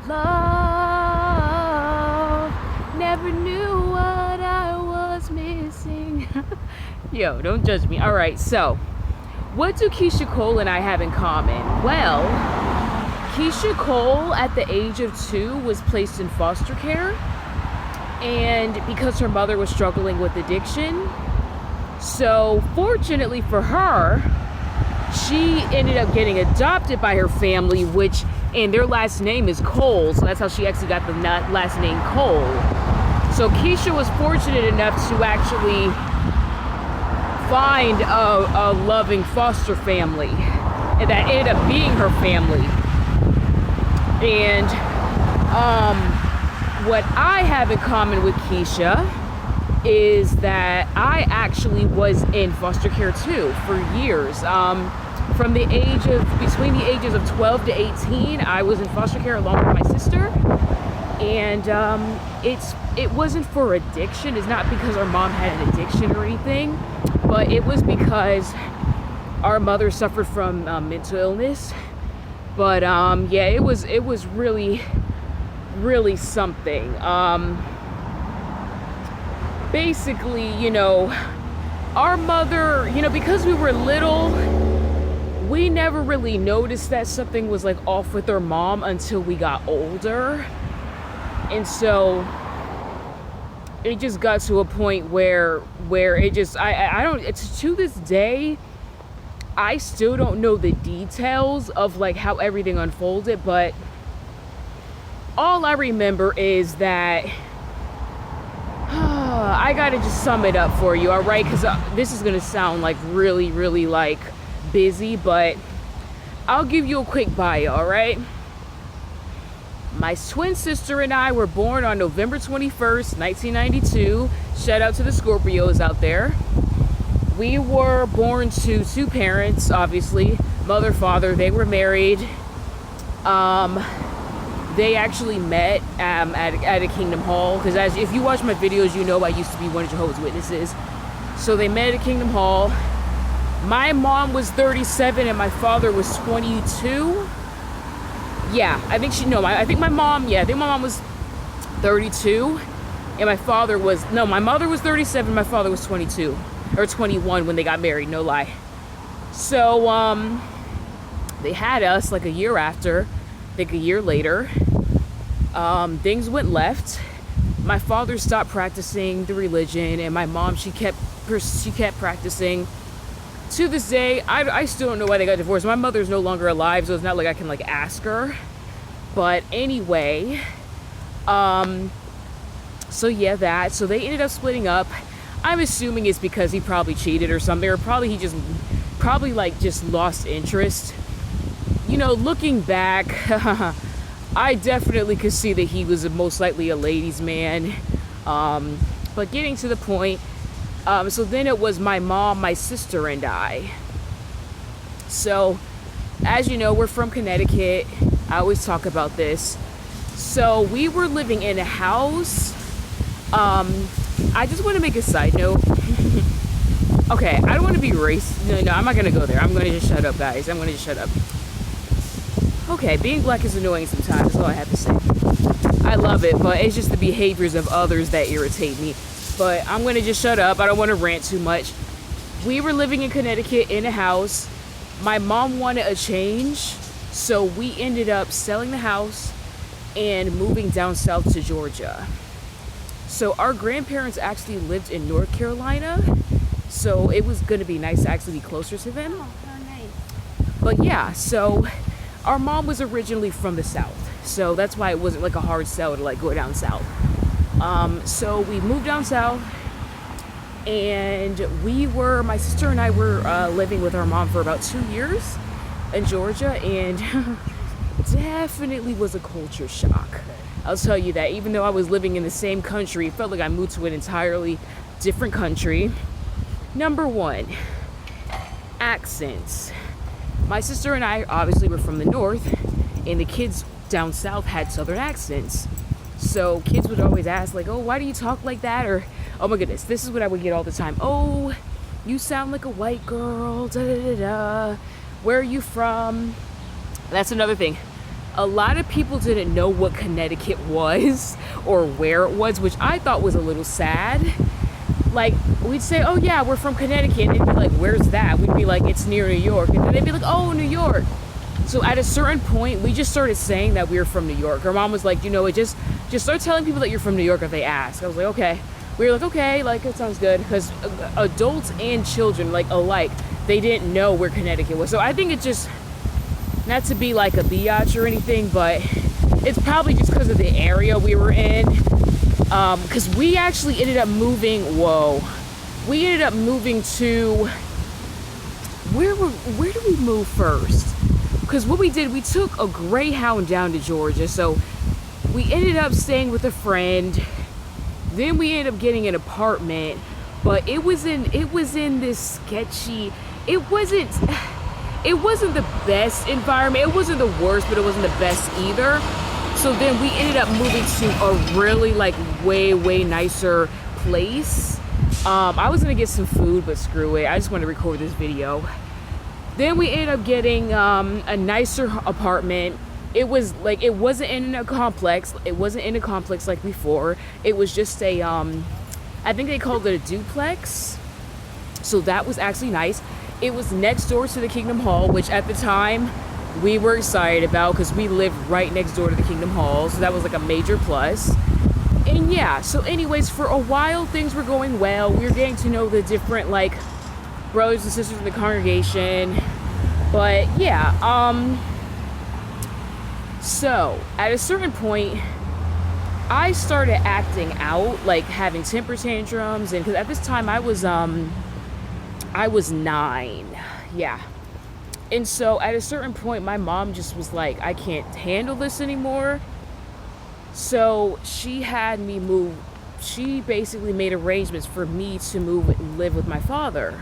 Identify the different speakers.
Speaker 1: Love, never knew what I was missing. Yo, don't judge me. All right, so what do Keyshia Cole and I have in common? Well, Keyshia Cole at the age of 2 was placed in foster care, and because her mother was struggling with addiction. So fortunately for her, she ended up getting adopted by her family, and their last name is Cole, so that's how she actually got the last name Cole. So Keyshia was fortunate enough to actually find a loving foster family, and that ended up being her family. And what I have in common with Keyshia is that I actually was in foster care too for years. From between the ages of 12 to 18, I was in foster care along with my sister. And it wasn't for addiction. It's not because our mom had an addiction or anything, but it was because our mother suffered from mental illness. But yeah, it was really, really something. Basically, our mother, because we were little, we never really noticed that something was like off with our mom until we got older. And so it just got to a point where it just, I don't, it's to this day, I still don't know the details of like how everything unfolded, but all I remember is that I gotta just sum it up for you, all right? Because this is gonna sound like really, really like busy, but I'll give you a quick bio, all right? My twin sister and I were born on November 21st, 1992. Shout out to the Scorpios out there. We were born to 2 parents, obviously, mother, father. They were married. They actually met at a Kingdom Hall, because if you watch my videos, you know I used to be one of Jehovah's Witnesses. So they met at Kingdom Hall. My mom was 37 and my father was 22. Yeah, I think my mom was 32, and my mother was 37, my father was 22 or 21 when they got married, no lie. So they had us like a year after, I think a year later. Things went left. My father stopped practicing the religion, and my mom, she kept practicing. To this day, I still don't know why they got divorced. My mother's no longer alive, so it's not like I can like ask her. But anyway, so yeah, so they ended up splitting up. I'm assuming it's because he probably cheated or something, or probably just lost interest. Looking back, I definitely could see that he was most likely a ladies' man. But getting to the point, so then it was my mom, my sister, and I. So, as you know, we're from Connecticut. I always talk about this. So we were living in a house. I just want to make a side note. Okay, I don't want to be racist. No, I'm not going to go there. I'm going to just shut up, guys. I'm going to just shut up. Okay, being black is annoying sometimes. That's all I have to say. I love it, but it's just the behaviors of others that irritate me. But I'm going to just shut up. I don't want to rant too much. We were living in Connecticut in a house. My mom wanted a change, so we ended up selling the house and moving down south to Georgia. So our grandparents actually lived in North Carolina, so it was going to be nice to actually be closer to them.
Speaker 2: Oh, how nice.
Speaker 1: But yeah, so our mom was originally from the south, so that's why it wasn't like a hard sell to like go down south. So we moved down south, and my sister and I were living with our mom for about 2 years in Georgia, and definitely was a culture shock. I'll tell you that. Even though I was living in the same country, it felt like I moved to an entirely different country. Number 1, accents. My sister and I obviously were from the north, and the kids down south had southern accents. So kids would always ask, like, oh, why do you talk like that? Or, oh my goodness, this is what I would get all the time. Oh, you sound like a white girl, da da da da. Where are you from? That's another thing. a lot of people didn't know what Connecticut was or where it was, which I thought was a little sad. Like, we'd say, oh yeah, we're from Connecticut, and they'd be like, where's that? We'd be like, it's near New York, and then they'd be like, oh, New York. So at a certain point, we just started saying that we were from New York. Our mom was like, just start telling people that you're from New York if they ask. I was like, okay. We were like, okay, like, it sounds good, because adults and children, like, alike, they didn't know where Connecticut was. So I think it's just, not to be like a biatch or anything, but it's probably just because of the area we were in. Because we actually ended up moving, we ended up moving to, where did we move first? Because what we did, we took a Greyhound down to Georgia. So we ended up staying with a friend. Then we ended up getting an apartment, but it was in this sketchy, it wasn't the best environment. It wasn't the worst, but it wasn't the best either. So then we ended up moving to a really like way nicer place. I was gonna get some food, but screw it. I just want to record this video. Then we ended up getting a nicer apartment. It was like, it wasn't in a complex. It wasn't in a complex like before. It was just a, I think they called it a duplex. So that was actually nice. It was next door to the Kingdom Hall, which at the time we were excited about because we lived right next door to the Kingdom Hall. So that was like a major plus. And yeah, so anyways, for a while things were going well. We were getting to know the different like brothers and sisters in the congregation. But yeah, so at a certain point, I started acting out, like having temper tantrums, and because at this time I was 9, yeah. And so at a certain point, my mom just was like, I can't handle this anymore. So she had me move. She basically made arrangements for me to move and live with my father.